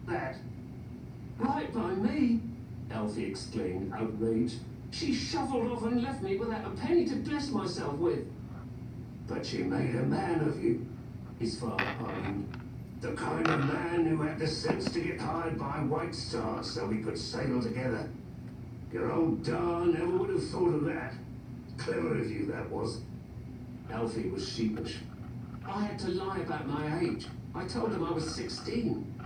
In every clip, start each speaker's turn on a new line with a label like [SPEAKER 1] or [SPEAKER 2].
[SPEAKER 1] That. Right by me, Alfie exclaimed, outraged. She shuffled off and left me without a penny to bless myself with. But she made a man of you, his father argued. The kind of man who had the sense to get hired by White Star so we could sail together. Your old Dar never would have thought of that. Clever of you, that was. Alfie was sheepish. I had to lie about my age. I told him I was 16.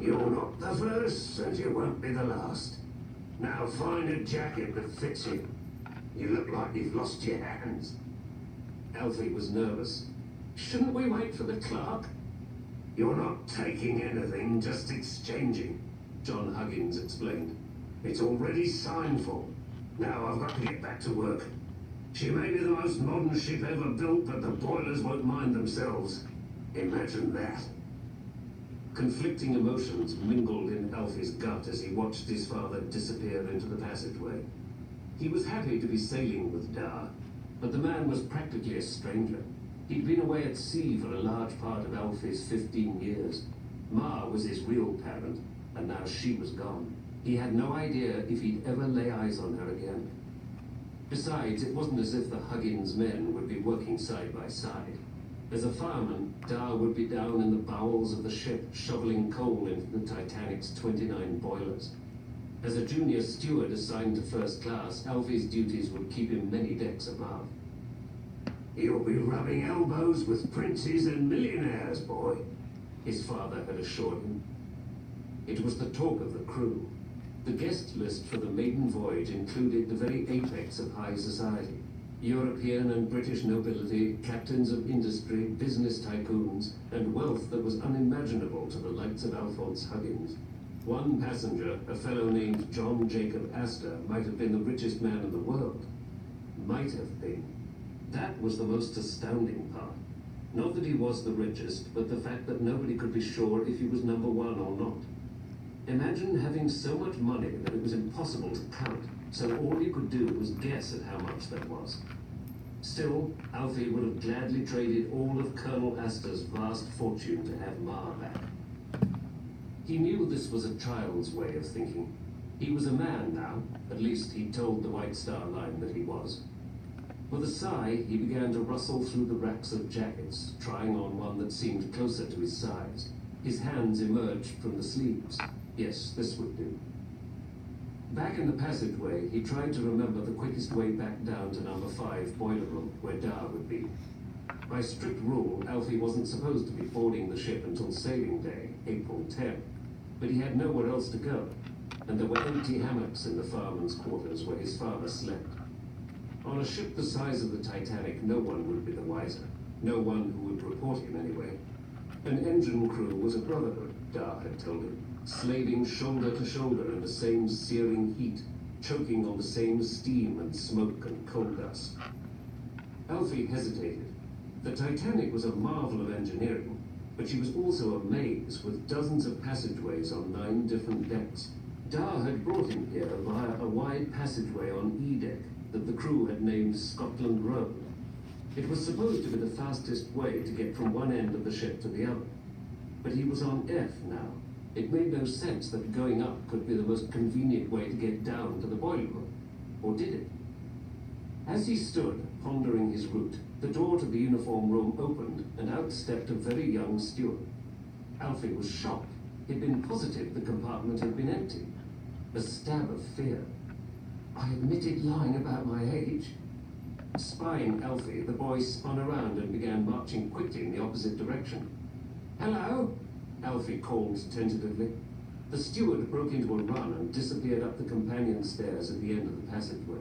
[SPEAKER 1] You're not the first, and you won't be the last. Now find a jacket that fits you. You look like you've lost your hands. Alfie was nervous. Shouldn't we wait for the clerk? You're not taking anything, just exchanging, John Huggins explained. It's already signed for. Now I've got to get back to work. She may be the most modern ship ever built, but the boilers won't mind themselves. Imagine that. Conflicting emotions mingled in Alfie's gut as he watched his father disappear into the passageway. He was happy to be sailing with Dar, but the man was practically a stranger. He'd been away at sea for a large part of Alfie's 15 years. Ma was his real parent, and now she was gone. He had no idea if he'd ever lay eyes on her again. Besides, it wasn't as if the Huggins men would be working side by side. As a fireman, Dar would be down in the bowels of the ship shoveling coal into the Titanic's 29 boilers. As a junior steward assigned to first class, Alfie's duties would keep him many decks above. You'll be rubbing elbows with princes and millionaires, boy, his father had assured him. It was the talk of the crew. The guest list for the maiden voyage included the very apex of high society. European and British nobility, captains of industry, business tycoons, and wealth that was unimaginable to the likes of Alphonse Huggins. One passenger, a fellow named John Jacob Astor, might have been the richest man in the world. Might have been. That was the most astounding part. Not that he was the richest, but the fact that nobody could be sure if he was number one or not. Imagine having so much money that it was impossible to count, so all you could do was guess at how much that was. Still, Alfie would have gladly traded all of Colonel Astor's vast fortune to have Ma back. He knew this was a child's way of thinking. He was a man now, at least he told the White Star Line that he was. With a sigh, he began to rustle through the racks of jackets, trying on one that seemed closer to his size. His hands emerged from the sleeves. Yes, this would do. Back in the passageway, he tried to remember the quickest way back down to number 5 boiler room, where Dar would be. By strict rule, Alfie wasn't supposed to be boarding the ship until sailing day, April 10. But he had nowhere else to go, and there were empty hammocks in the fireman's quarters where his father slept. On a ship the size of the Titanic, no one would be the wiser. No one who would report him anyway. An engine crew was a brotherhood, Dar had told him, slaving shoulder to shoulder in the same searing heat, choking on the same steam and smoke and coal dust. Alfie hesitated. The Titanic was a marvel of engineering, but she was also a maze with dozens of passageways on 9 different decks. Dar had brought him here via a wide passageway on E deck that the crew had named Scotland Road. It was supposed to be the fastest way to get from one end of the ship to the other. But he was on F now. It made no sense that going up could be the most convenient way to get down to the boiler room. Or did it? As he stood, pondering his route, the door to the uniform room opened, and out stepped a very young steward. Alfie was shocked. He'd been positive the compartment had been empty. A stab of fear. I admitted lying about my age. Spying Alfie, the boy spun around and began marching quickly in the opposite direction. Hello? Alfie called tentatively. The steward broke into a run and disappeared up the companion stairs at the end of the passageway.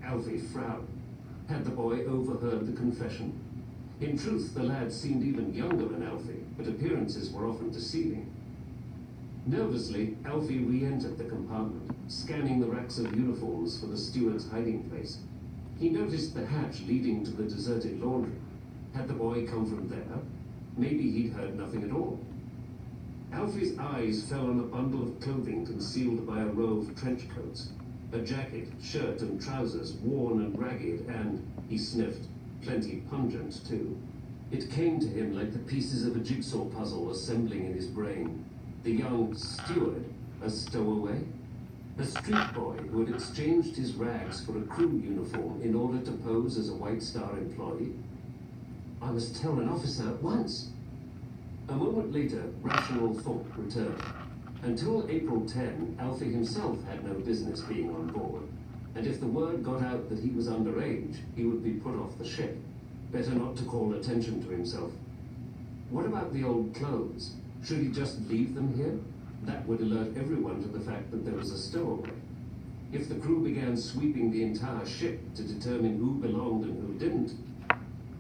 [SPEAKER 1] Alfie frowned. Had the boy overheard the confession? In truth, the lad seemed even younger than Alfie, but appearances were often deceiving. Nervously, Alfie re-entered the compartment, scanning the racks of uniforms for the steward's hiding place. He noticed the hatch leading to the deserted laundry. Had the boy come from there? Maybe he'd heard nothing at all. Alfie's eyes fell on a bundle of clothing concealed by a row of trench coats. A jacket, shirt, and trousers, worn and ragged and, he sniffed, plenty pungent too. It came to him like the pieces of a jigsaw puzzle assembling in his brain. The young steward, a stowaway? A street boy who had exchanged his rags for a crew uniform in order to pose as a White Star employee? I must tell an officer at once. A moment later, rational thought returned. Until April 10, Alfie himself had no business being on board. And if the word got out that he was underage, he would be put off the ship. Better not to call attention to himself. What about the old clothes? Should he just leave them here? That would alert everyone to the fact that there was a stowaway. If the crew began sweeping the entire ship to determine who belonged and who didn't,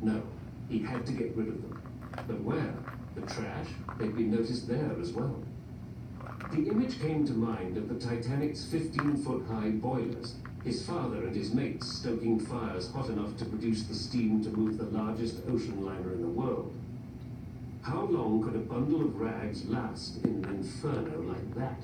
[SPEAKER 1] no, he had to get rid of them. But where? The trash? They'd be noticed there as well. The image came to mind of the Titanic's 15-foot-high boilers, his father and his mates stoking fires hot enough to produce the steam to move the largest ocean liner in the world. How long could a bundle of rags last in an inferno like that?